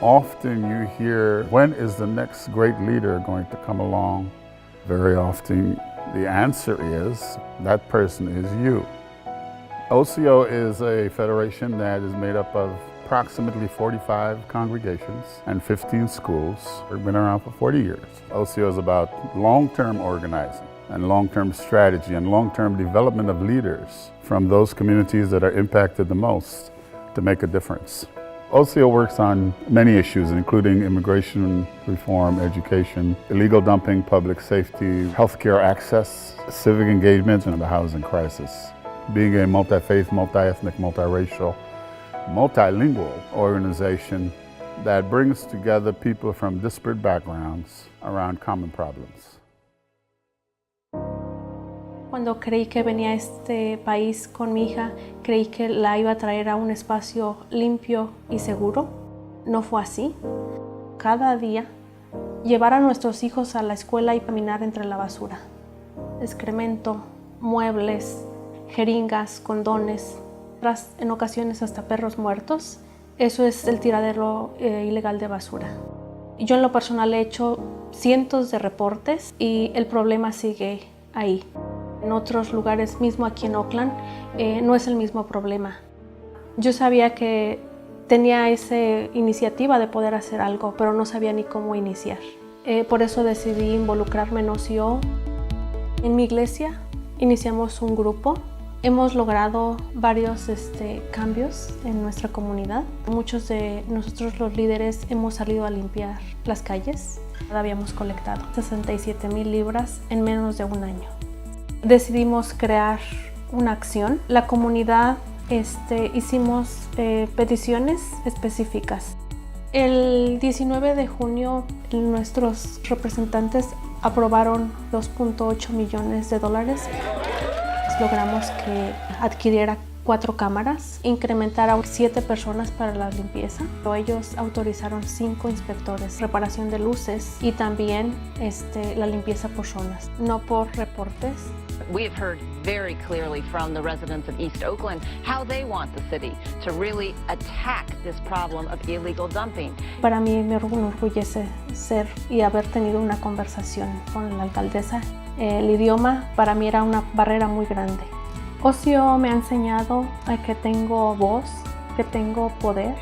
Often you hear, when is the next great leader going to come along? Very often the answer is, that person is you. OCO is a federation that is made up of approximately 45 congregations and 15 schools. We've been around for 40 years. OCO is about long-term organizing and long-term strategy and long-term development of leaders from those communities that are impacted the most to make a difference. OCO works on many issues, including immigration reform, education, illegal dumping, public safety, healthcare access, civic engagement, and the housing crisis. Being a multi-faith, multi-ethnic, multiracial, multilingual organization that brings together people from disparate backgrounds around common problems. Cuando creí que venía a este país con mi hija, creí que la iba a traer a un espacio limpio y seguro. No fue así. Cada día, llevar a nuestros hijos a la escuela y caminar entre la basura. Excremento, muebles, jeringas, condones, en ocasiones hasta perros muertos. Eso es el tiradero ilegal de basura. Yo en lo personal he hecho cientos de reportes y el problema sigue ahí. En otros lugares, mismo aquí en Oakland, no es el mismo problema. Yo sabía que tenía esa iniciativa de poder hacer algo, pero no sabía ni cómo iniciar. Por eso decidí involucrarme en OCO. En mi iglesia iniciamos un grupo. Hemos logrado varios cambios en nuestra comunidad. Muchos de nosotros los líderes hemos salido a limpiar las calles. Habíamos colectado 67,000 libras en menos de un año. Decidimos crear una acción. La comunidad hicimos peticiones específicas. El 19 de junio nuestros representantes aprobaron $2.8 millones. Logramos que adquiriera 4 cámaras, incrementara a 7 personas para la limpieza. Ellos autorizaron 5 inspectores, reparación de luces y también la limpieza por zonas, no por reportes. We have heard very clearly from the residents of East Oakland how they want the city to really attack this problem of illegal dumping. Para mí me enorgullece ser y haber tenido una conversación con la alcaldesa. El idioma para mí era una barrera muy grande. OCO me ha enseñado a que tengo voz, que tengo poder,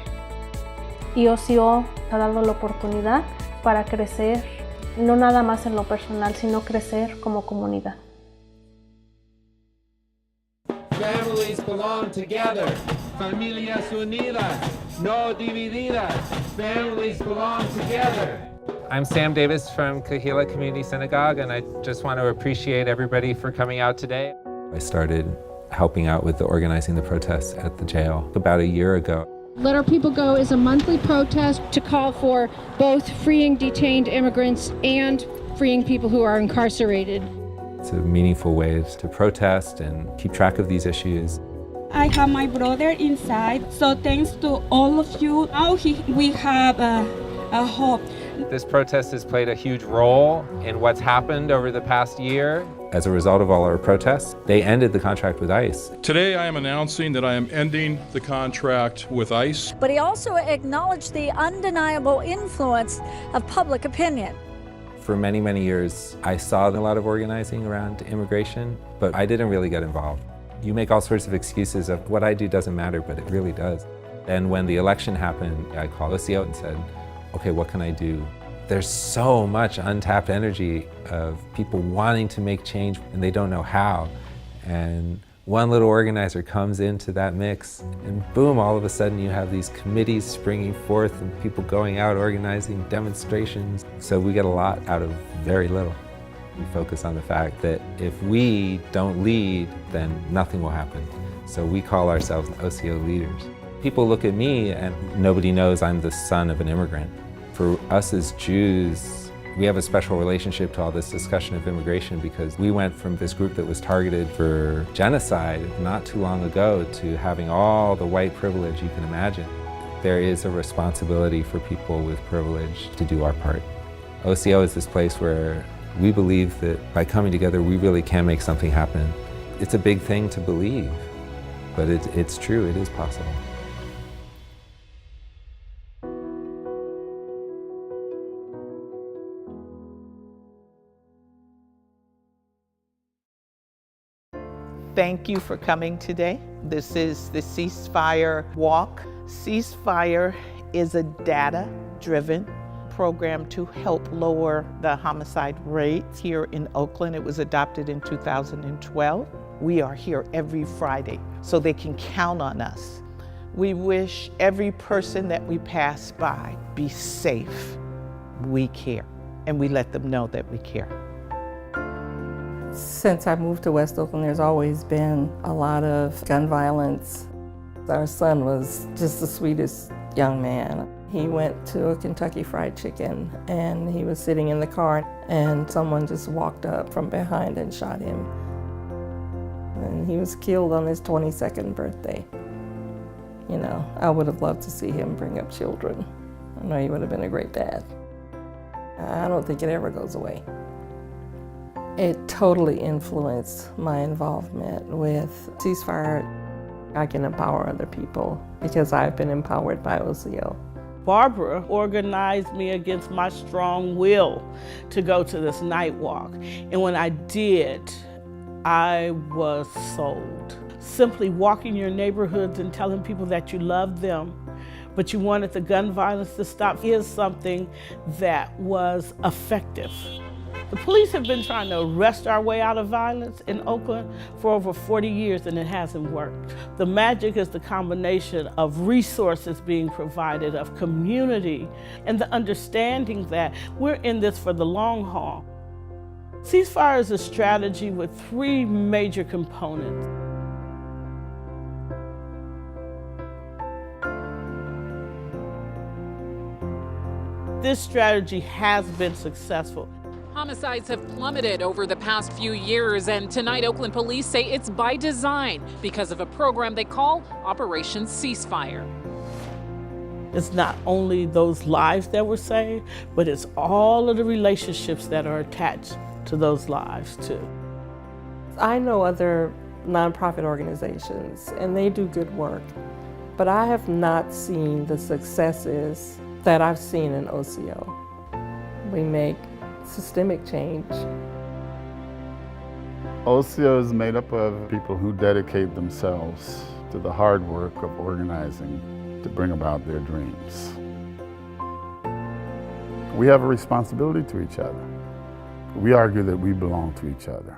y OCO ha dado la oportunidad para crecer, no nada más en lo personal, sino crecer como comunidad. Families belong together. Familias unidas, no divididas. Families belong together. I'm Sam Davis from Kahila Community Synagogue, and I just want to appreciate everybody for coming out today. I started helping out with organizing the protests at the jail about a year ago. Let Our People Go is a monthly protest to call for both freeing detained immigrants and freeing people who are incarcerated. It's a meaningful way to protest and keep track of these issues. I have my brother inside, so thanks to all of you. Now we have a hope. This protest has played a huge role in what's happened over the past year. As a result of all our protests, they ended the contract with ICE. Today I am announcing that I am ending the contract with ICE. But he also acknowledged the undeniable influence of public opinion. For many, many years, I saw a lot of organizing around immigration, but I didn't really get involved. You make all sorts of excuses of what I do doesn't matter, but it really does. And when the election happened, I called OCO and said, okay, what can I do? There's so much untapped energy of people wanting to make change and they don't know how. And one little organizer comes into that mix and boom, all of a sudden you have these committees springing forth and people going out organizing demonstrations. So we get a lot out of very little. We focus on the fact that if we don't lead, then nothing will happen. So we call ourselves OCO leaders. People look at me and nobody knows I'm the son of an immigrant. For us as Jews, we have a special relationship to all this discussion of immigration because we went from this group that was targeted for genocide not too long ago to having all the white privilege you can imagine. There is a responsibility for people with privilege to do our part. OCO is this place where we believe that by coming together, we really can make something happen. It's a big thing to believe, but it's true, it is possible. Thank you for coming today. This is the Ceasefire Walk. Ceasefire is a data-driven program to help lower the homicide rates here in Oakland. It was adopted in 2012. We are here every Friday, so they can count on us. We wish every person that we pass by be safe. We care, and we let them know that we care. Since I moved to West Oakland, there's always been a lot of gun violence. Our son was just the sweetest young man. He went to a Kentucky Fried Chicken and he was sitting in the car and someone just walked up from behind and shot him. And he was killed on his 22nd birthday. You know, I would have loved to see him bring up children. I know he would have been a great dad. I don't think it ever goes away. It totally influenced my involvement with Ceasefire. I can empower other people because I've been empowered by OCO. Barbara organized me against my strong will to go to this night walk. And when I did, I was sold. Simply walking your neighborhoods and telling people that you love them, but you wanted the gun violence to stop is something that was effective. The police have been trying to arrest our way out of violence in Oakland for over 40 years and it hasn't worked. The magic is the combination of resources being provided, of community, and the understanding that we're in this for the long haul. Ceasefire is a strategy with 3 major components. This strategy has been successful. Homicides have plummeted over the past few years, and tonight Oakland police say it's by design because of a program they call Operation Ceasefire. It's not only those lives that were saved, but it's all of the relationships that are attached to those lives too. I know other nonprofit organizations and they do good work, but I have not seen the successes that I've seen in OCO. We make systemic change. OCO is made up of people who dedicate themselves to the hard work of organizing to bring about their dreams. We have a responsibility to each other. We argue that we belong to each other.